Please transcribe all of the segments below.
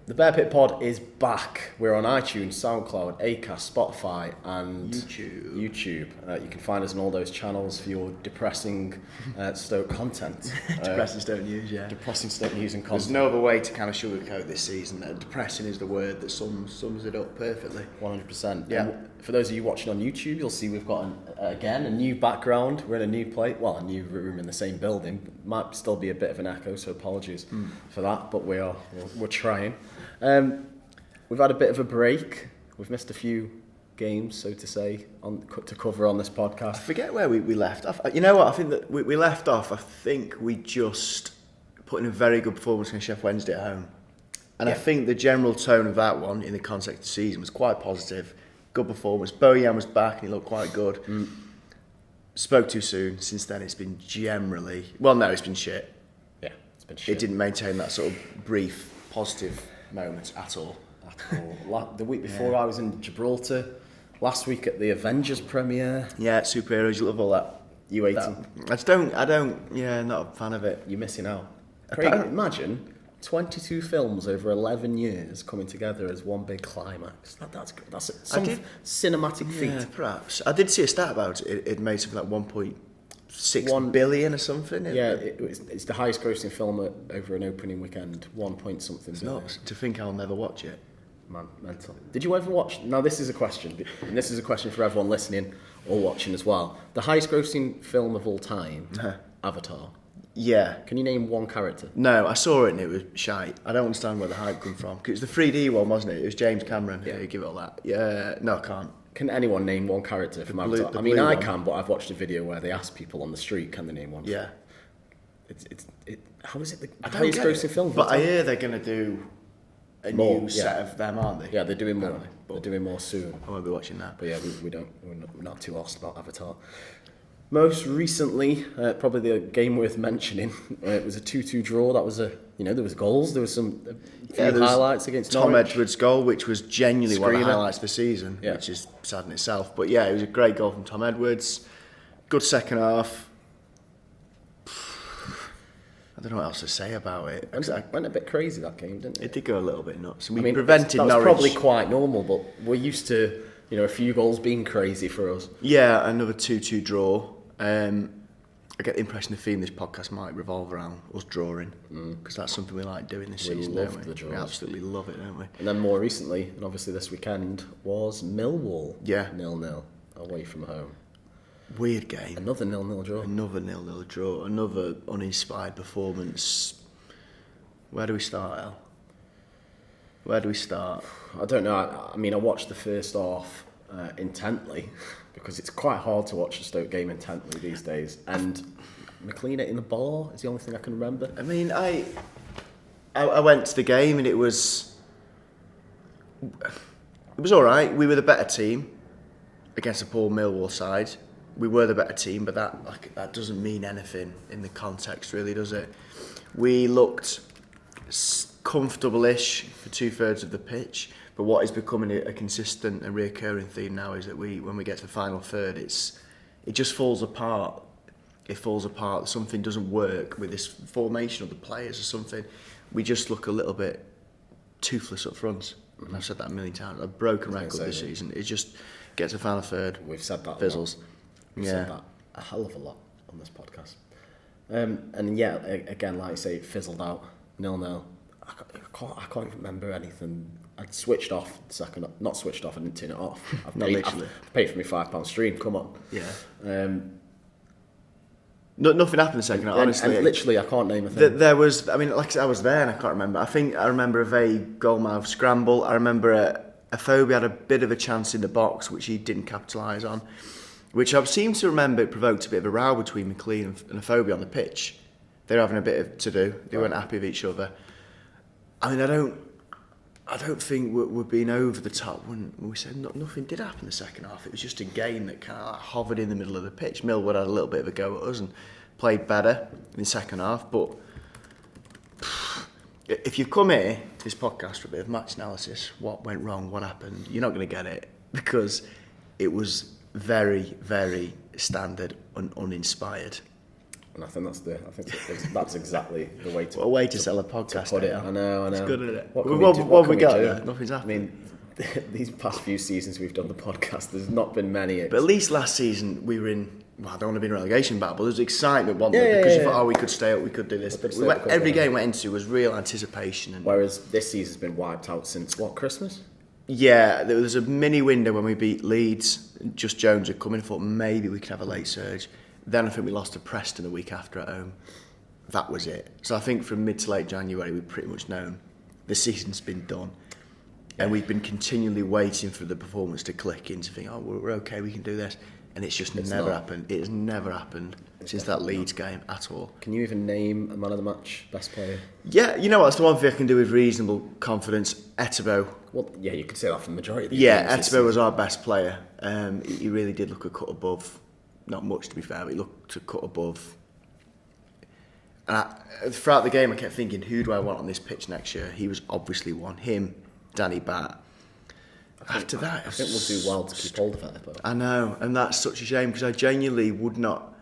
The Bear Pit Pod is back. We're on iTunes, SoundCloud, Acast, Spotify, and YouTube. You can find us on all those channels for your depressing Stoke content. Depressing Stoke news, yeah. Depressing Stoke news and content. There's no other way to kind of sugarcoat this season. Depressing is the word that sums it up perfectly. 100%. Yeah. And for those of you watching on YouTube, you'll see we've got a new background. We're in a new place, well, a new room in the same building. Might still be a bit of an echo, so apologies for that. But we're trying. We've had a bit of a break. We've missed a few games, so to say, to cover on this podcast. I forget where we left off. You know what? I think that we left off. I think we just put in a very good performance against Sheffield Wednesday at home. And I think the general tone of that one in the context of the season was quite positive. Good performance. Bojan was back and he looked quite good. Spoke too soon. Since then it's been generally... Well, no, it's been shit. Yeah, it's been shit. It didn't maintain that sort of brief, positive moments at all. The week before I was in Gibraltar. Last week at the Avengers premiere. Yeah, superheroes, you love all that. E16. I don't, not a fan of it. You're missing out. Craig, imagine 22 films over 11 years coming together as one big climax. That's some cinematic feat. Yeah, perhaps. I did see a stat about it. It made something like 1.6 billion or something. Yeah, it's the highest grossing film over an opening weekend. 1 point something billion. Nuts. To think I'll never watch it. Man, mental. Did you ever watch... Now, this is a question, and this is a question for everyone listening or watching as well. The highest grossing film of all time, Avatar. Yeah. Can you name one character? No, I saw it and it was shite. I don't understand where the hype come from. Because it was the 3D one, wasn't it? It was James Cameron who gave it all that. Yeah, no, I can't. Can anyone name one character from Avatar? I mean, I can, but I've watched a video where they ask people on the street, can they name one? Yeah. How is it the highest grossing film? But I hear they're going to do a new set of them, aren't they? Yeah, they're doing more. They're doing more soon. I won't be watching that. But yeah, we're not too asked about Avatar. Most recently, probably the game worth mentioning, it was a 2-2 draw. That was there was goals. There was some highlights against Tom Norwich. Edwards' goal, which was genuinely one of the highlights of the season, which is sad in itself. But yeah, it was a great goal from Tom Edwards. Good second half. I don't know what else to say about it. It went a bit crazy, that game, didn't it? It did go a little bit nuts. I mean, prevented that was Norwich. probably quite normal, but we're used to a few goals being crazy for us. Yeah, another 2-2 draw. I get the impression the theme of this podcast might revolve around us drawing, because that's something we like doing this season, don't we? The draws. We absolutely love it, don't we? And then more recently, and obviously this weekend, was Millwall. Yeah. 0-0 away from home. Weird game. Another 0-0 draw. Another 0-0 draw. Another uninspired performance. Where do we start, Al? Where do we start? I don't know. I mean, I watched the first half intently because it's quite hard to watch a Stoke game intently these days. And McLean in the bar is the only thing I can remember. I mean, I went to the game and it was all right. We were the better team against a poor Millwall side. We were the better team, but that doesn't mean anything in the context, really, does it? We looked comfortable-ish for 2/3 of the pitch, but what is becoming a consistent and reoccurring theme now is that when we get to the final third, it just falls apart. It falls apart. Something doesn't work with this formation of the players or something. We just look a little bit toothless up front. And I've said that a million times. A broken record this season. It just gets to the final third. We've said that. Fizzles. We've said that a hell of a lot on this podcast. And yeah, again, like I say, it fizzled out. 0-0. I can't even remember anything. I'd switched off the second. Not switched off. I didn't turn it off. I've paid for my £5 stream. Come on. Yeah. Nothing happened the second half, honestly. And literally, I can't name a thing. There was, I mean, like I said, I was there and I can't remember. I remember a vague goalmouth scramble. I remember a Phobia had a bit of a chance in the box, which he didn't capitalise on. Which I seem to remember it provoked a bit of a row between McLean and a Phobia on the pitch. They were having a bit of to do. They weren't happy with each other. I mean, I don't think we're being over the top when we said nothing did happen the second half. It was just a game that kind of like hovered in the middle of the pitch. Millwood had a little bit of a go at us and played better in the second half. But if you come here to this podcast for a bit of match analysis, what went wrong, what happened, you're not going to get it because it was very, very standard and uninspired. And I think that's exactly the way to. What a way to sell a podcast. To put it. I know. It's good, isn't it? What have we got do? there? Nothing's happened. I mean, these past few seasons we've done the podcast, there's not been many. But at least last season we were in. Well, I don't want to be in a relegation battle, but there was excitement, wasn't there? Because you thought, we could stay up, we could do this. Every game we went into was real anticipation. Whereas this season's been wiped out since what, Christmas? Yeah, there was a mini window when we beat Leeds. Just Jones had come in and thought maybe we could have a late surge. Then I think we lost to Preston the week after at home. That was it. So I think from mid to late January we've pretty much known the season's been done. And we've been continually waiting for the performance to click in to think, we're okay, we can do this. And it's never happened. It has never happened since that Leeds game at all. Can you even name a man of the match, best player? Yeah, you know what? That's the one thing I can do with reasonable confidence. Etebo. Well, yeah, you could say that for the majority of the games. Etebo was our best player. He really did look a cut above. Not much, to be fair, but he looked a cut above. And throughout the game, I kept thinking, who do I want on this pitch next year? He was obviously one. Him, Danny Batt. After that, I think we'll do well to keep hold of it. But. I know, and that's such a shame because I genuinely would not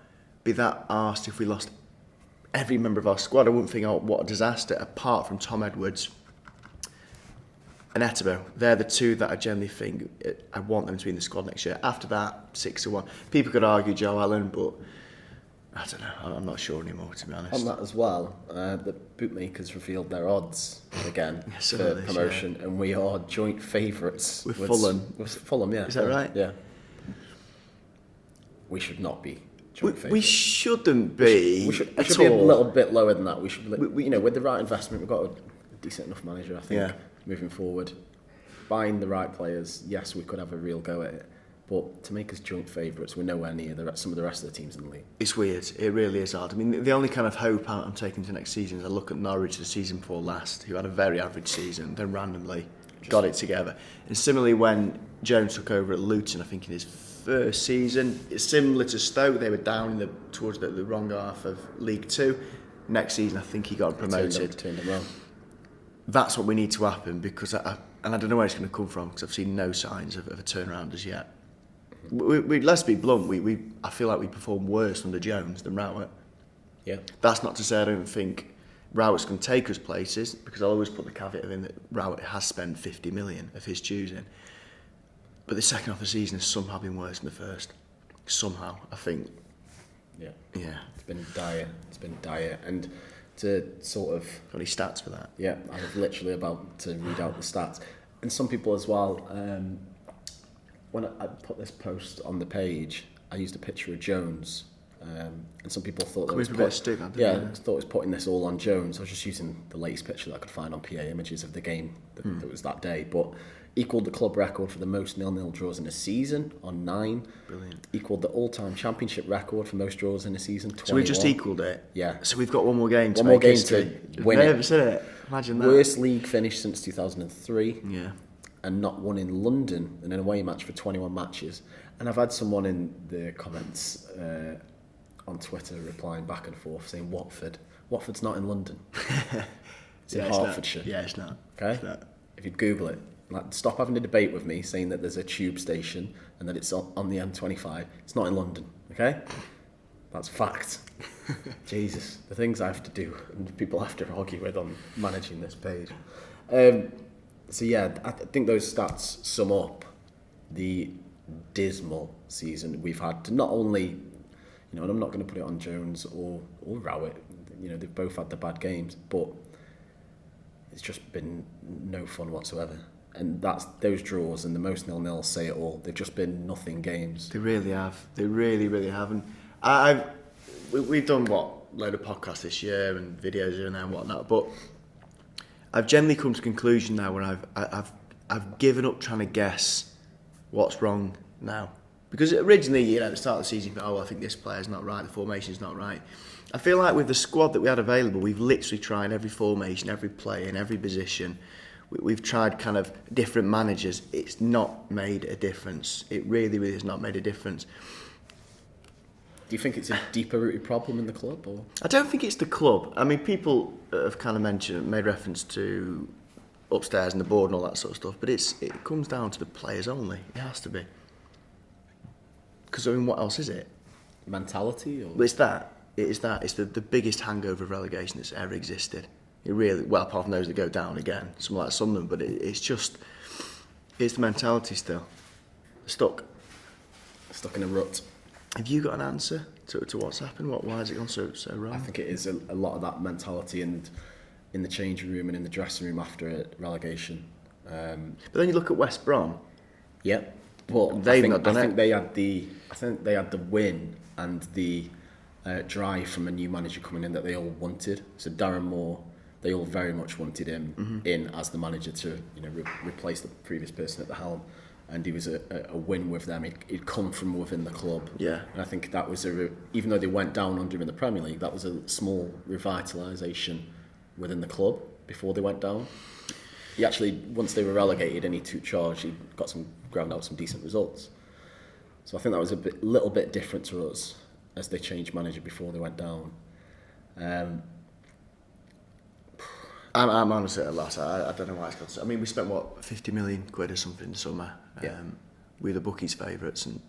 be that arsed if we lost every member of our squad. I wouldn't think, what a disaster, apart from Tom Edwards and Etebo. They're the two that I generally think I want them to be in the squad next year. After that, 6-1. People could argue Joe Allen, but I don't know. I'm not sure anymore, to be honest. On that as well, the bookmakers revealed their odds again for promotion, and we are joint favourites with Fulham. With Fulham, yeah. Is that right? Yeah. We should not be joint favourites. We shouldn't be. We should be a little bit lower than that. We should, with the right investment, we've got a decent enough manager, I think, moving forward. Buying the right players, yes, we could have a real go at it. But to make us joint favourites, we're nowhere near some of the rest of the teams in the league. It's weird. It really is hard. I mean, the only kind of hope I'm taking to next season is I look at Norwich the season before last, who had a very average season, then randomly got it together. And similarly, when Jones took over at Luton, I think in his first season, it's similar to Stoke. They were down towards the wrong half of League Two. Next season, I think he got promoted. Turned them around. That's what we need to happen because and I don't know where it's going to come from because I've seen no signs of a turnaround as yet. Let's be blunt. I feel like we perform worse under Jones than Rowett. Yeah. That's not to say I don't think Rowett's going to take us places because I'll always put the caveat in that Rowett has spent 50 million of his choosing. But the second half of the season has somehow been worse than the first. Somehow, I think. Yeah. Yeah. It's been dire. And to sort of... Got any stats for that? Yeah, I was literally about to read out the stats. And some people as well... when I put this post on the page, I used a picture of Jones, and some people thought that thought it was putting this all on Jones. I was just using the latest picture that I could find on PA Images of the game that was that day. But equalled the club record for the most 0-0 draws in a season on 9. Brilliant. Equalled the all-time championship record for most draws in a season, 21. So we just equalled it? Yeah. So we've got one more game to win it. Seen it. Imagine that. Worst league finish since 2003. Yeah. And not won in London in an away match for 21 matches. And I've had someone in the comments on Twitter replying back and forth saying Watford. Watford's not in London. It's in Hertfordshire. Yeah, it's not. Okay? It's not. If you Google it, stop having a debate with me saying that there's a tube station and that it's on the M25. It's not in London, okay? That's fact. Jesus, the things I have to do and people have to argue with on managing this page. So yeah, I think those stats sum up the dismal season we've had. Not only, and I'm not going to put it on Jones or Rowett. They've both had the bad games, but it's just been no fun whatsoever. And those draws and the most 0-0 say it all. They've just been nothing games. They really have. They really, really have. And we've done load of podcasts this year and videos here and there and whatnot, but I've generally come to a conclusion now where I've given up trying to guess what's wrong now. Because originally, at the start of the season, I think this player's not right, the formation's not right. I feel like with the squad that we had available, we've literally tried every formation, every play in every position. We've tried kind of different managers. It's not made a difference. It really, really has not made a difference. Do you think it's a deeper-rooted problem in the club? Or? I don't think it's the club. I mean, people have kind of made reference to upstairs and the board and all that sort of stuff, but it comes down to the players only. It has to be. Because, what else is it? Mentality? Or? Well, it's that. it's the biggest hangover of relegation that's ever existed. It really, well, apart from those that go down again, something like Sunderland, but it's the mentality still. Stuck in a rut. Have you got an answer to what's happened? Why has it gone so wrong? I think it is a lot of that mentality and in the changing room and in the dressing room after relegation. But then you look at West Brom. Yeah, but They've I think, not done I think it. they had the win and the drive from a new manager coming in that they all wanted. So Darren Moore, they all very much wanted him in as the manager to replace the previous person at the helm. And he was a win with them. He'd come from within the club. Yeah. And I think that was even though they went down under him in the Premier League, that was a small revitalisation within the club before they went down. He actually, once they were relegated and he took charge, he ground out some decent results. So I think that was little bit different to us as they changed manager before they went down. I'm honestly at a loss. I don't know why it's got. I mean, we spent what 50 million quid or something in the summer. We're the bookies' favourites, and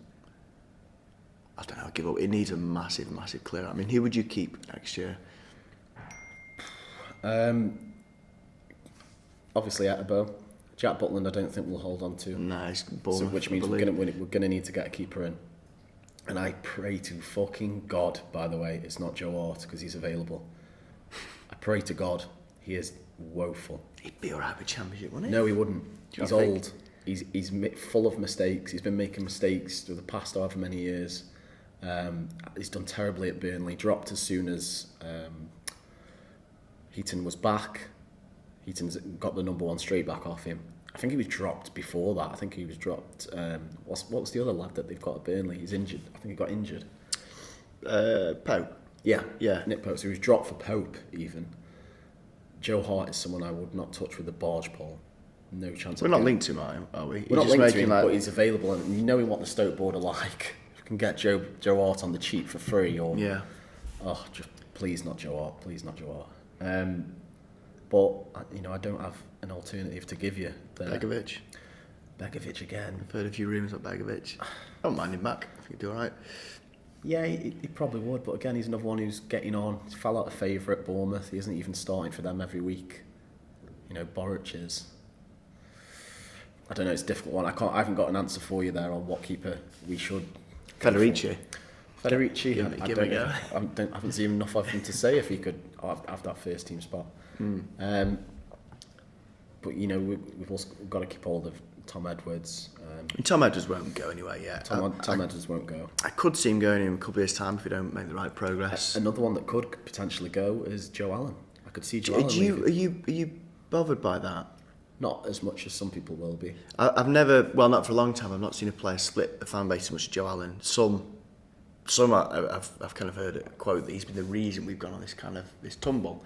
I don't know. Give up. It needs a massive clear. I mean, who would you keep next year? Obviously, Atterbo. Jack Butland, I don't think we'll hold on to. No, he's so which means we're going to need to get a keeper in. And I pray to fucking God, by the way, it's not Joe Hart because he's available. I pray to God. He is woeful. He'd be alright with Championship, wouldn't he? No, he wouldn't. He's old. He's full of mistakes. He's been making mistakes through the past however many years. He's done terribly at Burnley. Dropped as soon as Heaton was back. Heaton's got the number one straight back off him. I think he was dropped before that. I think he was dropped. What was the other lad that they've got at Burnley? He's injured. I think he got injured. Pope. Yeah. Nick Pope. So he was dropped for Pope even. Joe Hart is someone I would not touch with a barge pole. No chance. We're not linked to him, are we? We're not linked to him, but he's available, and you know what the Stoke board are like. You can get Joe Hart on the cheap for free, or just please not Joe Hart, please not Joe Hart. But I don't have an alternative to give you. Begovic again. I've heard a few rumours about Begovic. I don't mind him back. I think he'd do all right. Yeah, he probably would, but again, he's another one who's getting on. He fell out of favour at Bournemouth. He isn't even starting for them every week. Boric is. I don't know. It's a difficult one. I haven't got an answer for you there on what keeper we should. Federici. Give him a go. I haven't seen enough of him to say if he could have that first team spot. But we've also got to keep hold of Tom Edwards. Tom Edwards won't go anywhere yet. Tom Edwards won't go. I could see him going in a couple of years' time if we don't make the right progress. Another one that could potentially go is Joe Allen. I could see Joe Allen leaving. Are you bothered by that? Not as much as some people will be. I've never, well, not for a long time. I've not seen a player split the fan base as much as Joe Allen. Some I've kind of heard a quote that he's been the reason we've gone on this tumble.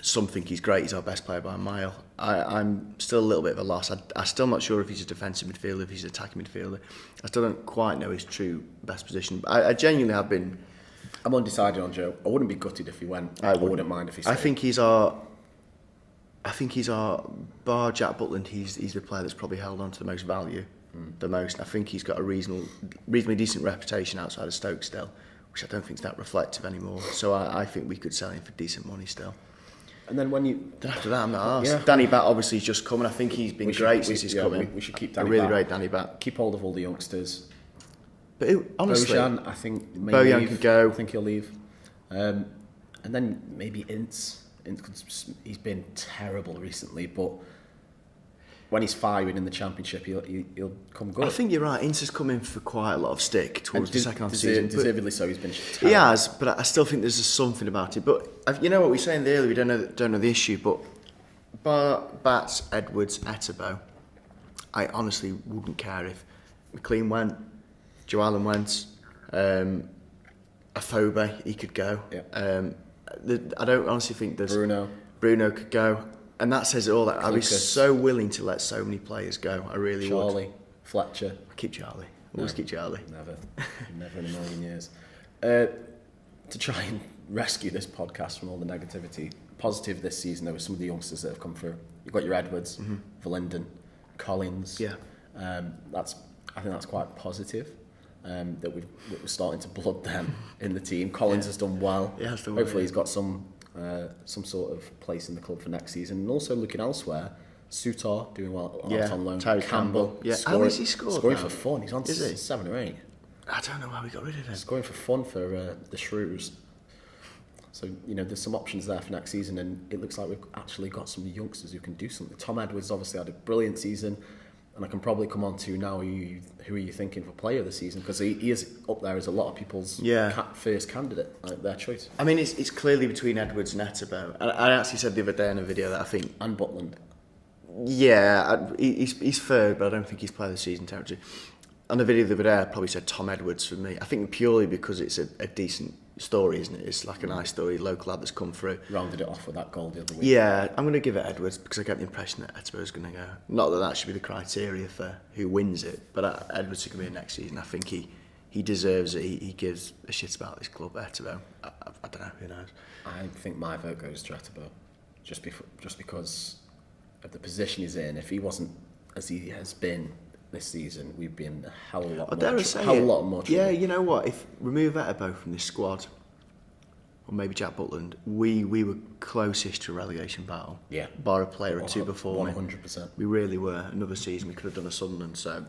Some think he's great. He's our best player by a mile. I'm still a little bit of a loss. I'm still not sure if he's a defensive midfielder, if he's an attacking midfielder. I still don't quite know his true best position. But I genuinely have been. I'm undecided on Joe. I wouldn't be gutted if he went. I wouldn't mind if he stayed. I think he's our bar Jack Butland. He's the player that's probably held on to the most value, the most. I think he's got a reasonably decent reputation outside of Stoke still, which I don't think is that reflective anymore. So I think we could sell him for decent money still. And then after that, I'm not asked. Yeah. Danny Bat obviously has just come, and I think he's been great since he's come in. We should keep Danny Bat. Bat. Rate Danny Bat. Keep hold of all the youngsters. But honestly, Bojan, I think Bojan could go. I think he'll leave. And then maybe Ince. He's been terrible recently, but when he's firing in the Championship, he'll come good. I think you're right. Ince has come in for quite a lot of stick towards the second half of the season. Deservedly so. He's been terrible. He has, but I still think there's just something about it. But you know what we were saying earlier, we don't know the issue, but Bats, Edwards, Etebo, I honestly wouldn't care if McLean went, Joe Allen went, Afobe, he could go. Yeah. I don't honestly think there's... Bruno could go. And that says it all. That I'd be so willing to let so many players go. I really would. Charlie, Fletcher. I keep Charlie. Always keep Charlie. Never in a million years. To try and rescue this podcast from all the negativity, positive this season, there were some of the youngsters that have come through. You've got your Edwards, Verlinden, Collins. Yeah. I think that's quite positive. that we're starting to blood them in the team. Collins has done well. He has done Hopefully well, he's got some sort of place in the club for next season. And also looking elsewhere, Sutar doing well out on loan. Tyrese Campbell. Yeah. How has he scored Scoring now? for fun. He's on Is he? 7 or 8. I don't know why we got rid of him. Scoring for fun for the Shrews. So, there's some options there for next season, and it looks like we've actually got some youngsters who can do something. Tom Edwards obviously had a brilliant season, and I can probably come on to now who are you thinking for player of the season, because he is up there as a lot of people's first candidate, like their choice. I mean, it's clearly between Edwards and Etebo. I actually said the other day in a video that I think... And Butland. Yeah, he's third, but I don't think he's player of the season territory. On the video the other day, I probably said Tom Edwards for me. I think purely because it's a decent story, isn't it? It's like a nice story, local lad that's come through. Rounded it off with that goal the other week. Yeah, I'm going to give it Edwards because I get the impression that Etebo's going to go. Not that that should be the criteria for who wins it, but Edwards is going to be next season. I think he deserves it. He gives a shit about this club, Etebo. I don't know, who knows. I think my vote goes to Etebo, just because of the position he's in. If he wasn't as he has been this season, we'd be in a hell of a lot more trouble. Yeah, you know what? If remove Etebo from this squad, or maybe Jack Butland, we were closest to a relegation battle. Yeah. Bar a player or two before. 100%. We really were. Another season we could have done a Sunderland, so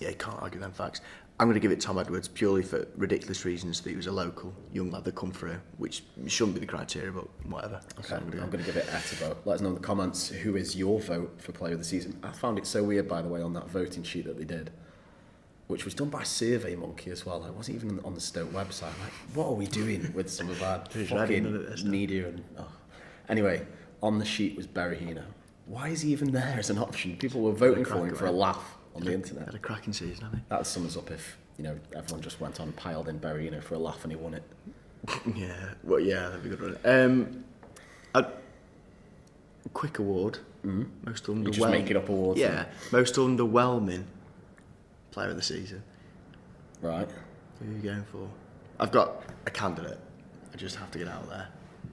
yeah, you can't argue them facts. I'm going to give it Tom Edwards purely for ridiculous reasons that he was a local young lad that come through, which shouldn't be the criteria, but whatever. Okay, So I'm going to give it Etebo. Let us know in the comments who is your vote for player of the season. I found it so weird, by the way, on that voting sheet that they did, which was done by Survey Monkey as well. It wasn't even on the Stoke website. Like, what are we doing with some of our fucking media? And anyway, on the sheet was Berahino. Why is he even there as an option? People were voting for him for a laugh on the internet. Had a cracking season, hasn't That sums up if everyone just went on and piled in Berahino for a laugh and he won it. he? Yeah, well, yeah, that'd be a good one. A quick award. Most underwhelming. You just making up awards. Yeah, most underwhelming player of the season. Right. Who are you going for? I've got a candidate. I just have to get out there.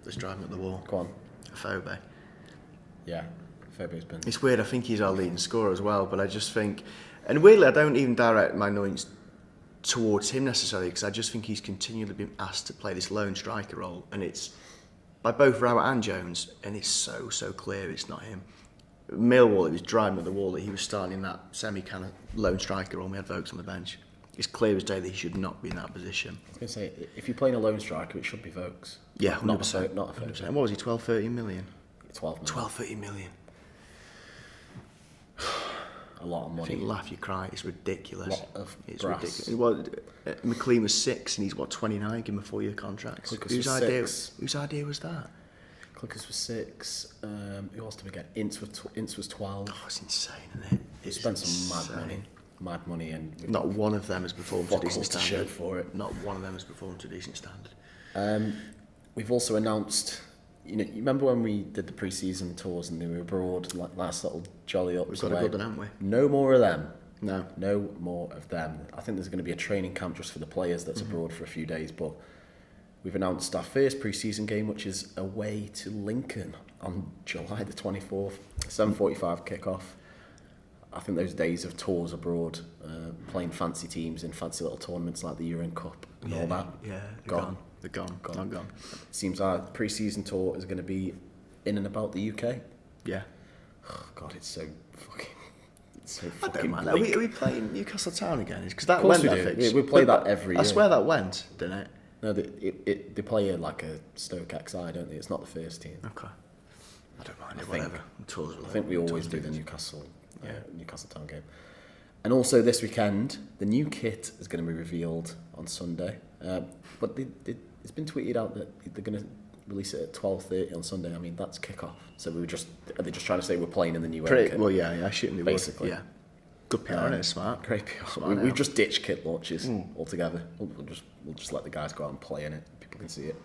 Let's drive him at the wall. Go on. Phobe. Yeah. Phobe's been... It's weird, I think he's our leading scorer as well, but I just think... And weirdly, I don't even direct my annoyance towards him necessarily, because I just think he's continually been asked to play this lone striker role, and it's by both Rowett and Jones, and it's so clear it's not him. Millwall, it was driving at the wall that he was starting in that semi-kind of lone striker role, and we had Vokes on the bench. It's clear as day that he should not be in that position. I was going to say, if you're playing a lone striker, it should be Vokes. Yeah, 100%. Not a Vokes. And what was he, 12, 13 million? 12 million. 12, 13 million. A lot of money. I think laugh, you cry. It's ridiculous. Lot of it's brass. ridiculous. McLean was 6 and he's 29. Give him a 4-year contract. Whose idea was that? Clickers was 6. Who else did we get? Ince was 12. Oh, it's insane, isn't it? We spent some mad money, and not one of them has performed to a decent standard. For it. Not one of them has performed to a decent standard. We've also announced. You remember when we did the pre-season tours and they were abroad, like last little jolly ups. We've got a good one, haven't we? No more of them. No more of them. I think there's going to be a training camp just for the players that's abroad for a few days, but we've announced our first pre-season game, which is away to Lincoln on July the 24th, 7:45 kickoff. I think those days of tours abroad, playing fancy teams in fancy little tournaments like the Euro Cup and all that, gone. They're gone. Seems our pre-season tour is going to be in and about the UK. Yeah. Oh, God, it's so fucking. I don't mind. Are we playing Newcastle Town again? Because that went. I think. Yeah, we play that every year. I swear that went, didn't it? No, they play like a Stoke XI, don't they? It's not the first team. Okay. I don't mind it. Whatever. I think we always do the Newcastle Town game. And also this weekend, the new kit is going to be revealed on Sunday. But it's been tweeted out that they're going to release it at 12:30 on Sunday. I mean, that's kick-off. So are they just trying to say we're playing in the new kit? Well, yeah, I shouldn't be basically. Yeah. Good PR, isn't it? Smart. Great PR. We've just ditched kit launches altogether. We'll just let the guys go out and play in it. People can see it.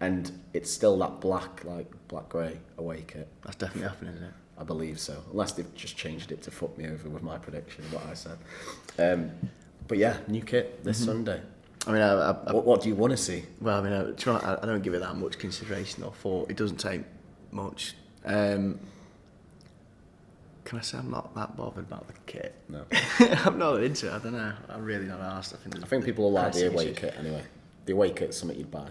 And it's still that black grey away kit. That's definitely happening, isn't it? I believe so. Unless they've just changed it to fuck me over with my prediction, what I said. But yeah, new kit this Sunday. I mean, what do you want to see? Well, I mean, I don't give it that much consideration or thought. It doesn't take much. Can can I say I'm not that bothered about the kit? No. I'm not into it. I don't know. I'm really not asked. I think people will like the away kit anyway. The away kit's something you'd buy.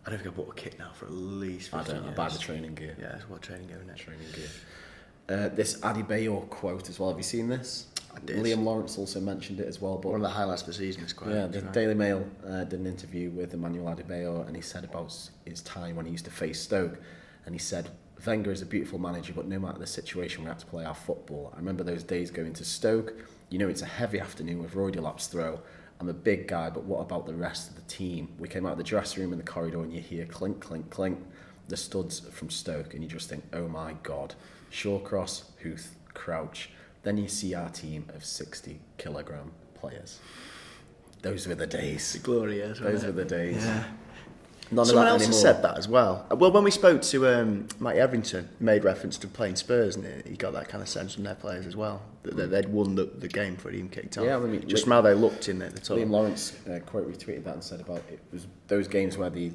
I don't think I've bought a kit now for at least 15 I don't. years. I buy the training gear. Yeah, it's what training gear, isn't it? Training gear. This Adebayor quote as well. Have you seen this? I did. Liam Lawrence also mentioned it as well. But one of the highlights of the season is quite. Yeah, the Daily Mail did an interview with Emmanuel Adebayor, and he said about his time when he used to face Stoke, and he said, Wenger is a beautiful manager, but no matter the situation, we have to play our football. I remember those days going to Stoke. You know, it's a heavy afternoon with Roy Delap's throw. I'm a big guy, but what about the rest of the team? We came out of the dressing room in the corridor, and you hear clink, clink, clink, the studs from Stoke, and you just think, oh my God. Shawcross, Huth, Crouch. Then you see our team of 60-kilogram players. Those were the days. The glory years. Those were the days. Yeah. None Someone of that else has anymore. said that as well. Well, when we spoke to Mike Everington, he made reference to playing Spurs, and he got that kind of sense from their players as well, that they'd won the game before it even kicked off. Yeah, I mean, just from how they looked in it. Liam Lawrence quote retweeted that and said about it was those games where they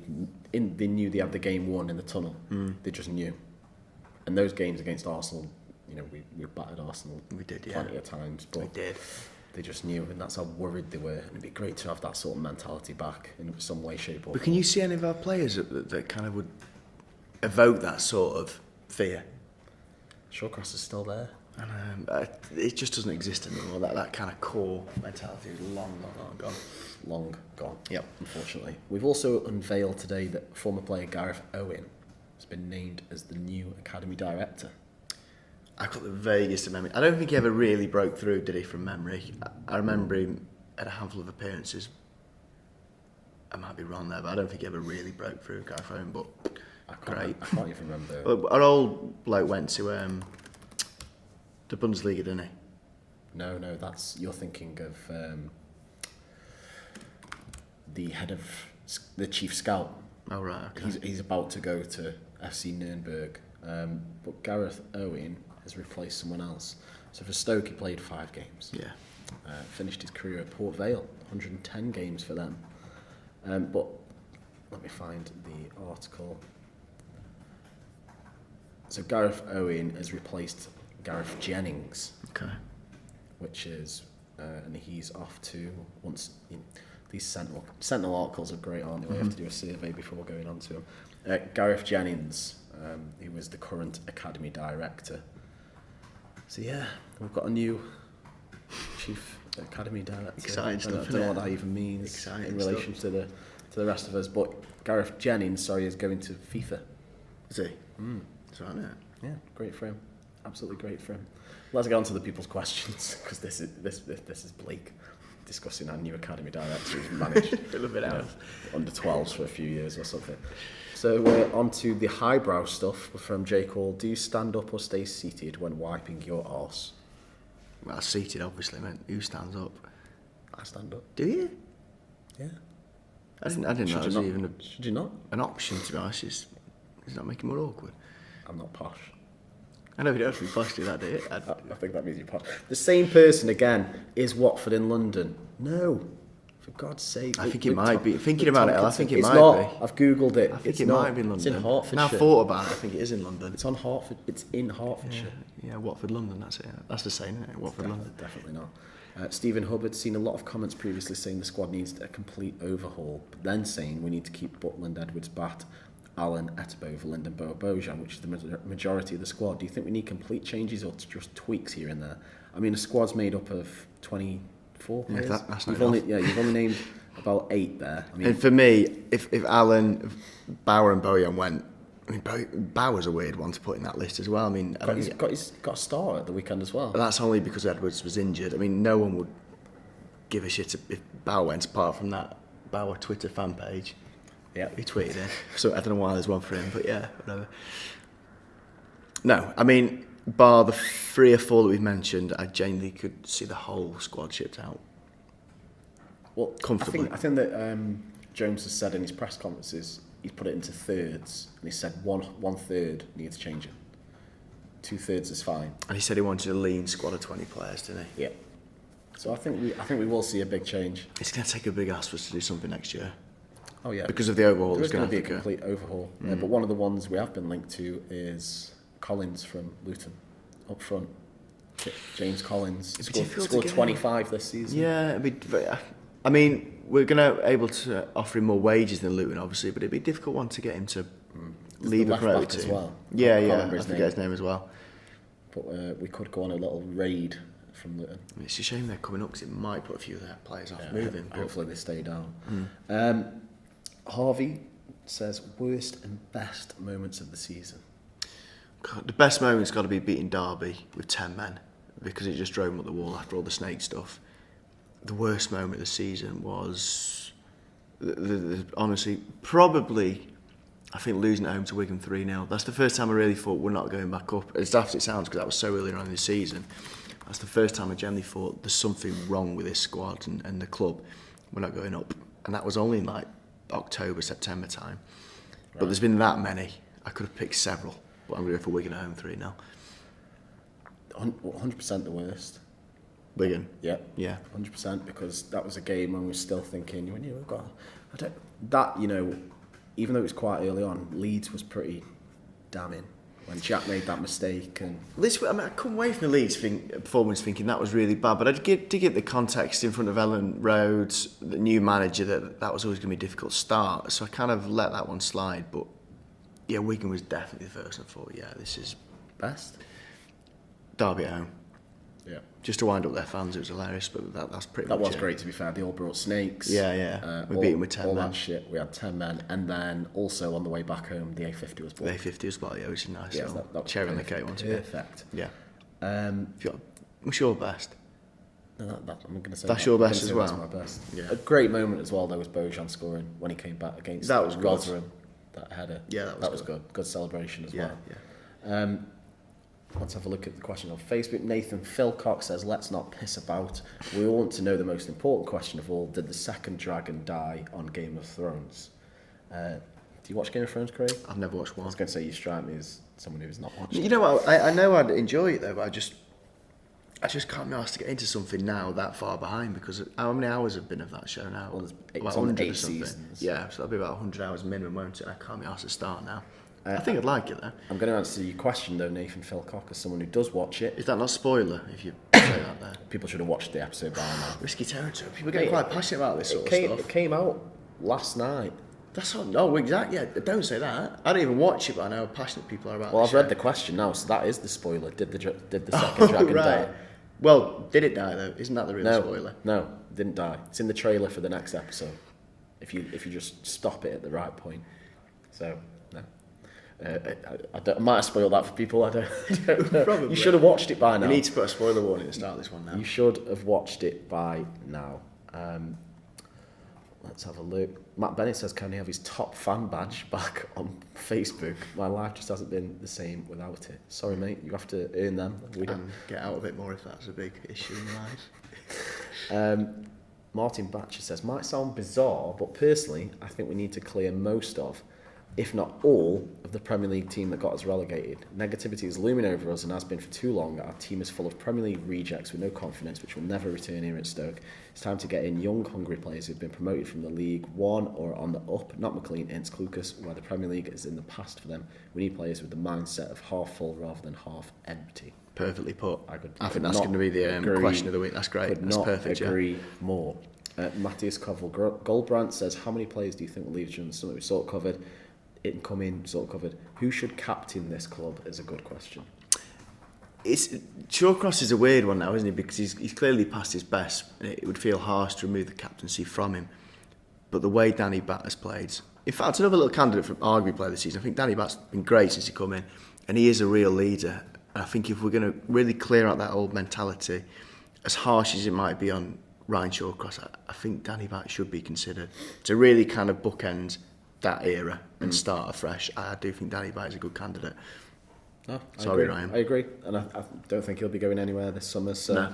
knew they had the game won in the tunnel. They just knew. And those games against Arsenal, you know, we battered Arsenal plenty of times, but we did. They just knew, and that's how worried they were. And it'd be great to have that sort of mentality back in some way, shape, or form. But can you see any of our players that kind of would evoke that sort of fear? Shawcross is still there. And it just doesn't exist anymore. That kind of core mentality is long gone. Long gone. Yep. Unfortunately. We've also unveiled today that former player Gareth Owen has been named as the new academy director. I've got the vaguest of memory. I don't think he ever really broke through, did he, from memory? I remember him at a handful of appearances. I might be wrong there, but I don't think he ever really broke through, Gareth Owen, but I great. can't even remember. Well, our old bloke went to the Bundesliga, didn't he? No, you're thinking of the head of the chief scout. Oh, right, okay. He's about to go to FC Nuremberg, but Gareth Owen has replaced someone else. So for Stoke, he played 5 games. Yeah. Finished his career at Port Vale, 110 games for them. But let me find the article. So Gareth Owen has replaced Gareth Jennings. Okay. Which is, and he's off to these Sentinel articles are great, aren't they? We have to do a survey before going on to them. Gareth Jennings, he was the current academy director. So yeah, we've got a new chief academy director. Exciting stuff. I don't know what that even means Exciting in relation to the rest of us. But Gareth Jennings, is going to FIFA. Is he? That's right, isn't it? Yeah, great for him. Absolutely great for him. Let's get on to the people's questions, because this is Blake discussing our new academy director who's managed under 12s for a few years or something. So we're on to the highbrow stuff from Jake Hall. Do you stand up or stay seated when wiping your arse? Well, seated, obviously, man. Who stands up? I stand up. Do you? Yeah. I didn't know that was even Should you not? an option, to be honest. Does that make it more awkward? I'm not posh. I know you don't have to be posh to do that, do you? I think that means you're posh. The same person, again, is Watford in London. No. For God's sake. I think it might be. Thinking about it, I think it might be. be. I've Googled it. I think it might be in London. It's in Hertfordshire. Now I thought about it, I think it is in London. It's on Hertford. It's in Hertfordshire. Yeah, Watford, London, that's it. That's the same, isn't it? Watford, London. Definitely not. Stephen Hubbard's seen a lot of comments previously saying the squad needs a complete overhaul, but then saying we need to keep Butland, Edwards, Batt, Allen, Etebo, Verlinden, Bojan, which is the majority of the squad. Do you think we need complete changes or just tweaks here and there? I mean, the squad's made up of 24 players. Yeah, that's not you've only named about 8 there. I mean, And for me, if Allen, if Bauer and Bojan went, I mean, Bauer's a weird one to put in that list as well. I mean, got a start at the weekend as well. That's only because Edwards was injured. I mean, no one would give a shit if Bauer went, apart from that Bauer Twitter fan page. Yeah, he tweeted it. So I don't know why there's one for him, but yeah, whatever. No, I mean, bar the 3 or 4 that we've mentioned, I genuinely could see the whole squad shipped out. Well, comfortably. I think that Jones has said in his press conferences he's put it into thirds, and he said one third needs changing. 2/3 is fine. And he said he wanted a lean squad of 20 players, didn't he? Yeah. So I think we will see a big change. It's going to take a big ask for us to do something next year. Oh yeah. Because of the overhaul, there's going to be a go. complete overhaul. But one of the ones we have been linked to is Collins from Luton. up front. James Collins difficult to scored get 25 this season. Yeah, I mean, we're able to offer him more wages than Luton, obviously, but it'd be a difficult one to get him to leave a promoted team. As well. Yeah, I forget his name as well. But we could go on a little raid from Luton. It's a shame they're coming up because it might put a few of their players off moving. Hopefully they stay down. Harvey says worst and best moments of the season. God, the best moment's got to be beating Derby with 10 men because it just drove them up the wall after all the snake stuff. The worst moment of the season was, honestly, probably, I think losing at home to Wigan 3-0. That's the first time I really thought we're not going back up. As daft as it sounds, because that was so early on in the season, that's the first time I generally thought there's something wrong with this squad and the club. We're not going up. And that was only in like October, September time. But there's been that many. I could have picked several, but I'm going to go for Wigan at home 3-0. 100% the worst. Wigan? Yeah. 100%, because that was a game when we were still thinking, we've got... even though it was quite early on, Leeds was pretty damning when Jack made that mistake. And I couldn't wait for the Leeds performance thinking that was really bad, but I did get the context in front of Ellen Rhodes, the new manager, that was always going to be a difficult start, so I kind of let that one slide. But yeah, Wigan was definitely the first. I thought, this is best. Derby at home. Yeah. Just to wind up their fans, it was hilarious, but that's pretty much it. That was great, to be fair. They all brought snakes. Yeah. We beat them with 10 men. All that shit. We had 10 men. And then also on the way back home, the A50 was bought. The A50 was bought, which is nice. Yeah, that cherry on the cake, wasn't it? Perfect. Yeah. What's your best? No, I'm going to say that's your best as well. That's my best. Yeah. A great moment as well, though, was Bojan scoring when he came back against Rotherham. That header. Yeah, that was good. Good celebration as well. Yeah. Let's have a look at the question on Facebook. Nathan Philcock says, let's not piss about. We all want to know the most important question of all. Did the second dragon die on Game of Thrones? Do you watch Game of Thrones, Craig? I've never watched one. I was going to say you strike me as someone who's not watched it. You know what? I know I'd enjoy it though, but I just can't be asked to get into something now that far behind, because how many hours have been of that show now? Well, it's on 8 seasons. Yeah, so that'll be about 100 hours minimum, won't it? I can't be asked to start now. I think I'd like it though. I'm going to answer your question though, Nathan Philcock, as someone who does watch it. Is that not a spoiler if you say that there? People should have watched the episode by now. Risky territory. People get quite passionate about this sort of stuff. It came out last night. That's not. Oh, exactly. Yeah, don't say that. I don't even watch it, but I know how passionate people are about. Well, I've read the question now, so that is the spoiler. Did the second dragon die? Well, did it die though? Isn't that the real spoiler? No, it didn't die. It's in the trailer for the next episode. If you just stop it at the right point. So no. I might have spoiled that for people. I don't know. Probably. You should have watched it by now. You need to put a spoiler warning at the start of this one now. You should have watched it by now. Let's have a look. Matt Bennett says, can he have his top fan badge back on Facebook? My life just hasn't been the same without it. Sorry, mate. You have to earn them. We don't get out of it more if that's a big issue in your life. Martin Batcher says, might sound bizarre, but personally, I think we need to clear most of, if not all, of the Premier League team that got us relegated. Negativity is looming over us and has been for too long. Our team is full of Premier League rejects with no confidence, which will never return here at Stoke. It's time to get in young, hungry players who've been promoted from the League One or on the up, not McLean, Ince, Lucas, where the Premier League is in the past for them. We need players with the mindset of half full rather than half empty. Perfectly put. I think that's going to be the question of the week. That's great. That's perfect. Agree more. Matthias Koval Goldbrandt says, how many players do you think will leave during the summer? We sort of covered. Incoming, sort of covered. Who should captain this club is a good question. Shawcross is a weird one now, isn't he? Because he's clearly past his best. It would feel harsh to remove the captaincy from him. But the way Danny Batt has played, in fact, another little candidate for arguably player of the season. I think Danny Batt's been great since he come in, and he is a real leader. And I think if we're going to really clear out that old mentality, as harsh as it might be on Ryan Shawcross, I think Danny Batt should be considered to really kind of bookend that era and start afresh. I do think Danny Batt is a good candidate. No, Sorry, Ryan. I agree, and I don't think he'll be going anywhere this summer. So,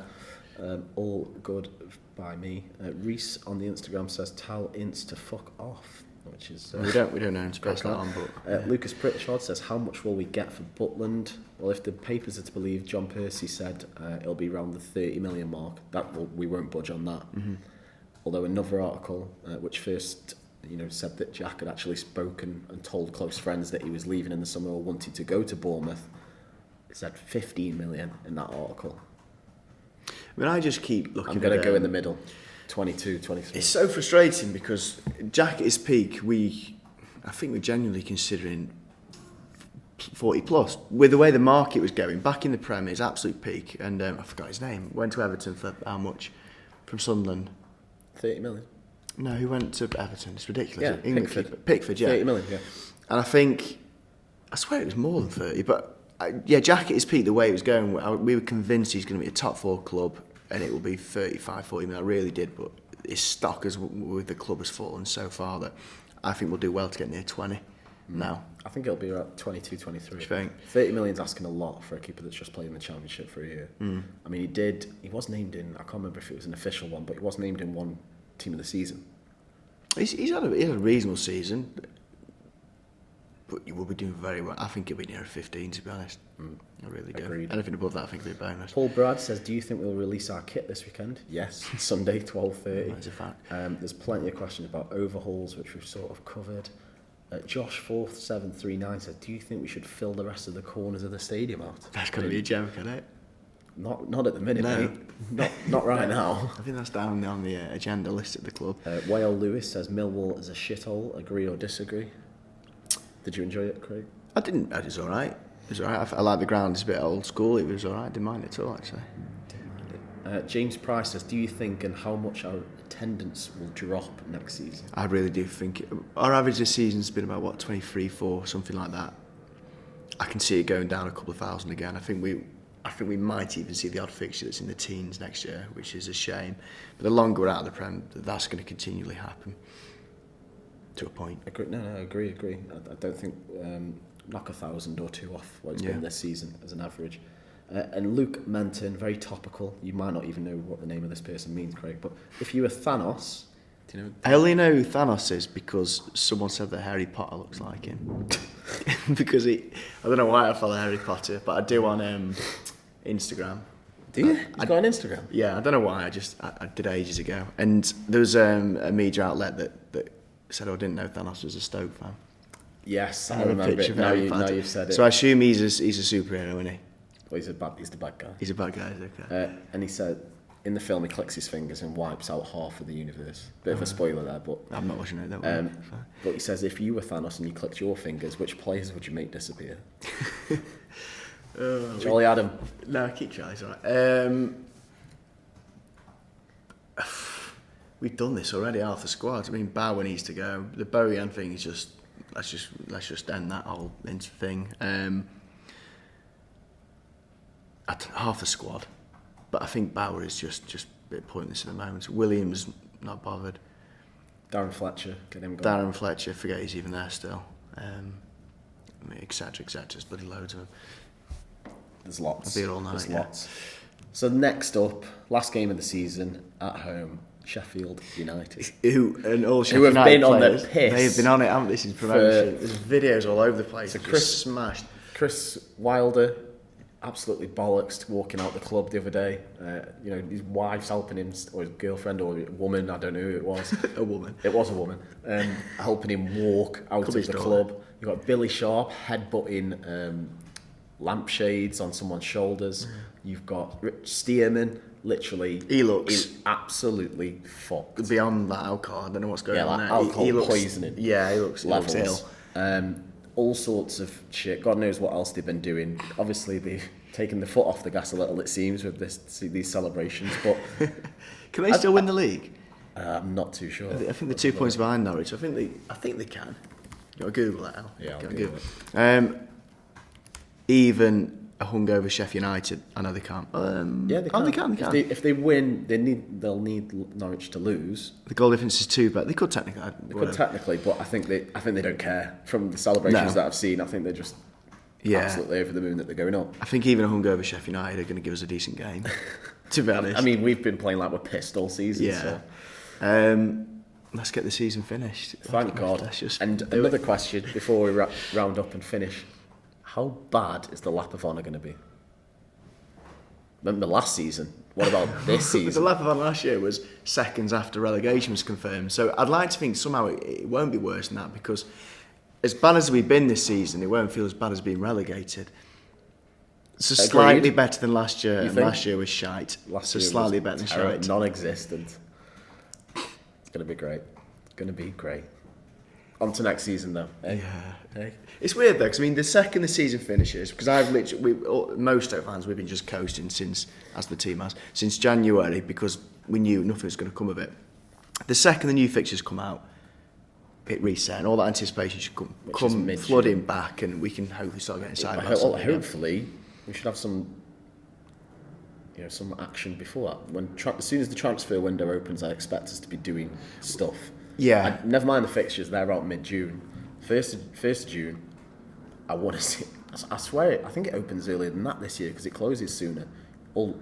all good by me. Reese on the Instagram says, "Tell Ince to fuck off," which is we don't know him to pass that on. But Lucas Pritchard says, "How much will we get for Butland?" Well, if the papers are to believe, John Percy said it'll be around the 30 million mark. We won't budge on that. Mm-hmm. Although another article, which first said that Jack had actually spoken and told close friends that he was leaving in the summer or wanted to go to Bournemouth, It said 15 million in that article. I mean, I just keep looking. I'm going to go in the middle, 22, 23. It's so frustrating because Jack at his peak, I think we're genuinely considering 40 plus. With the way the market was going, back in the Prem, his absolute peak, and I forgot his name, went to Everton for how much? From Sunderland? 30 million. No, he went to Everton. It's ridiculous. Yeah, Pickford, yeah. 30 million, yeah. And I swear it was more than 30, but Jack at his peak, the way it was going, we were convinced he's going to be a top 4 club and it will be 35, 40 million. I really did, but his stock with the club has fallen so far that I think we'll do well to get near 20 now. I think it'll be around 22, 23. You think? 30 million's asking a lot for a keeper that's just played in the Championship for a year. I mean, he was named in, I can't remember if it was an official one, but he was named in one team of the season. He's had a reasonable season, but he will be doing very well. I think he'll be near a 15, to be honest. I really do. Agreed. Anything above that, I think will be a bonus. Paul Brad says, do you think we'll release our kit this weekend? Yes, Sunday, 12:30. That's a fact. There's plenty of questions about overhauls, which we've sort of covered. Josh 4739 said, do you think we should fill the rest of the corners of the stadium out? That's going to be a joke, isn't it? Not at the minute, No. mate. Not right now. I think that's down on the agenda list at the club. Whale Lewis says, Millwall is a shithole. Agree or disagree? Did you enjoy it, Craig? I didn't. It was all right. It was all right. I like the ground. It's a bit old school. It was all right. Didn't mind it at all, actually. James Price says, do you think and how much our attendance will drop next season? I really do think our average this season's been about 23, 4, something like that. I can see it going down a couple of thousand again. I think we might even see the odd fixture that's in the teens next year, which is a shame. But the longer we're out of the Prem, that's going to continually happen. To a point. Agree. I don't think knock 1,000 or 2 off what it's been this season as an average. And Luke Menton, very topical. You might not even know what the name of this person means, Craig. But if you were Thanos, do you know? I only know who Thanos is because someone said that Harry Potter looks like him. Because I don't know why I follow Harry Potter, but I do on Instagram. Do you? You've got an Instagram? Yeah, I don't know why. I did ages ago, and there was a media outlet that said I didn't know Thanos was a Stoke fan. Yes, I remember it. Now you've said it. So I assume he's a superhero, isn't he? Well, he's the bad guy. He's a bad guy, okay. And he said, in the film, he clicks his fingers and wipes out half of the universe. Bit of a spoiler there, but... I'm not watching it, don't worry. But he says, if you were Thanos and you clicked your fingers, which players would you make disappear? Jolly Adam. No, keep trying, it's all right. We've done this already, half the squad. I mean, Bauer needs to go. The Bojan thing is just... Let's just end that whole thing. Half the squad, but I think Bauer is just a bit pointless at the moment. Williams not bothered. Darren Fletcher, get him going. Darren Fletcher, forget he's even there still. Etc. There's bloody loads of them. There's lots. I'll be here all night. There's lots. So next up, last game of the season at home, Sheffield United. Who have United been on players, the piss. They've been on it, haven't they? This is promotion. There's videos all over the place. So Chris smashed. Chris Wilder, absolutely bollocksed walking out the club the other day. His wife's helping him, or his girlfriend, or a woman, I don't know who it was. A woman. It was a woman. Helping him walk out of the club. You've got Billy Sharp headbutting lampshades on someone's shoulders. You've got Rich Stearman, literally... He's absolutely fucked. Beyond that alcohol, I don't know what's going on there. Alcohol he looks, poisoning. Yeah, he looks levels. ill. All sorts of shit. God knows what else they've been doing. Obviously, they've taken the foot off the gas a little, it seems, with these celebrations. But can they still win the league? I'm not too sure. I think they're 2 points behind Norwich. I think they can. You got to Google that now. Yeah, I'll Google it. Even a hungover Sheffield United, I know they can't. Yeah, they can. Oh, they can. If they win, they'll need Norwich to lose. The goal difference is 2, but they could technically. But I think they don't care. From the celebrations that I've seen, I think they're just absolutely over the moon that they're going up. I think even a hungover Sheffield United are going to give us a decent game. To be honest, I mean, we've been playing like we're pissed all season. Yeah. So. Let's get the season finished. Thank God. And another question before we round up and finish. How bad is the lap of honour going to be? Remember last season? What about this season? The lap of honour last year was seconds after relegation was confirmed. So I'd like to think somehow it won't be worse than that, because as bad as we've been this season, it won't feel as bad as being relegated. So slightly better than last year, and last year was shite. Last year slightly better than shite. Non-existent. It's going to be great. It's going to be great. On to next season, though. Eh? Yeah. Eh? It's weird, though, because, I mean, the second the season finishes, because most Stoke fans, we've been just coasting since, as the team has, since January, because we knew nothing was going to come of it. The second the new fixtures come out, it reset, and all that anticipation should come flooding back, and we can hopefully start getting excited about something. Hopefully, we should have some action before that. As soon as the transfer window opens, I expect us to be doing stuff. Yeah. Never mind the fixtures; they're out mid-June. First of June, I want to see. I swear, I think it opens earlier than that this year because it closes sooner. All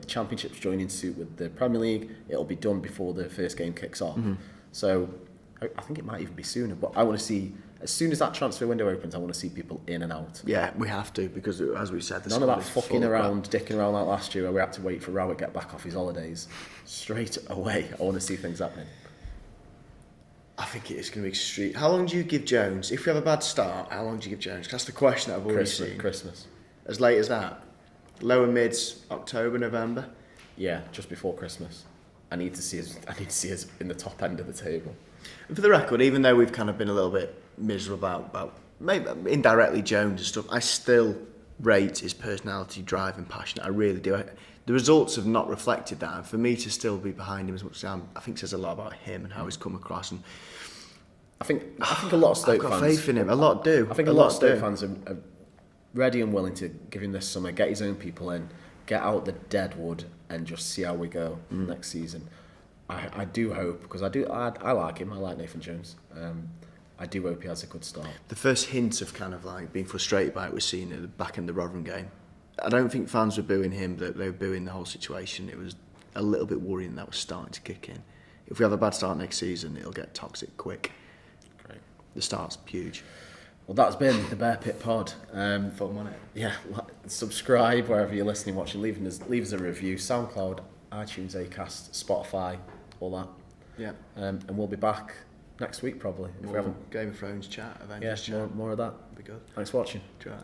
championships join in suit with the Premier League. It'll be done before the first game kicks off. Mm-hmm. So I think it might even be sooner. But I want to see, as soon as that transfer window opens, I want to see people in and out. Yeah, we have to, because as we said, none of that fucking around, dicking around like last year where we had to wait for Rowett to get back off his holidays. Straight away, I want to see things happening. I think it is going to be extreme. How long do you give Jones? If we have a bad start, how long do you give Jones? That's the question that I've already seen. Christmas. As late as that? Lower mids, October, November? Yeah, just before Christmas. I need to see us in the top end of the table. And for the record, even though we've kind of been a little bit miserable about maybe indirectly Jones and stuff, I still rate his personality, drive and passion. I really do. The results have not reflected that, and for me to still be behind him as much as I am, I think says a lot about him and how he's come across. And I think a lot of Stoke fans... I've got faith in him. A lot do. I think a lot of Stoke fans are ready and willing to give him this summer, get his own people in, get out the deadwood, and just see how we go next season. I do hope, because I like him. I like Nathan Jones. I do hope he has a good start. The first hint of kind of like being frustrated by it was seen at the back in the Rotherham game. I don't think fans were booing him, they were booing the whole situation. It was a little bit worrying that was starting to kick in. If we have a bad start next season, it'll get toxic quick. Great. The start's huge. Well, that's been the Bear Pit Pod. Fun, wasn't it? Yeah, subscribe wherever you're listening, watching. Leave us a review. SoundCloud, iTunes, Acast, Spotify, all that. Yeah. And we'll be back next week probably. If we haven't Game of Thrones chat, Avengers chat. More of that. Be good. Thanks for watching.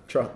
Try.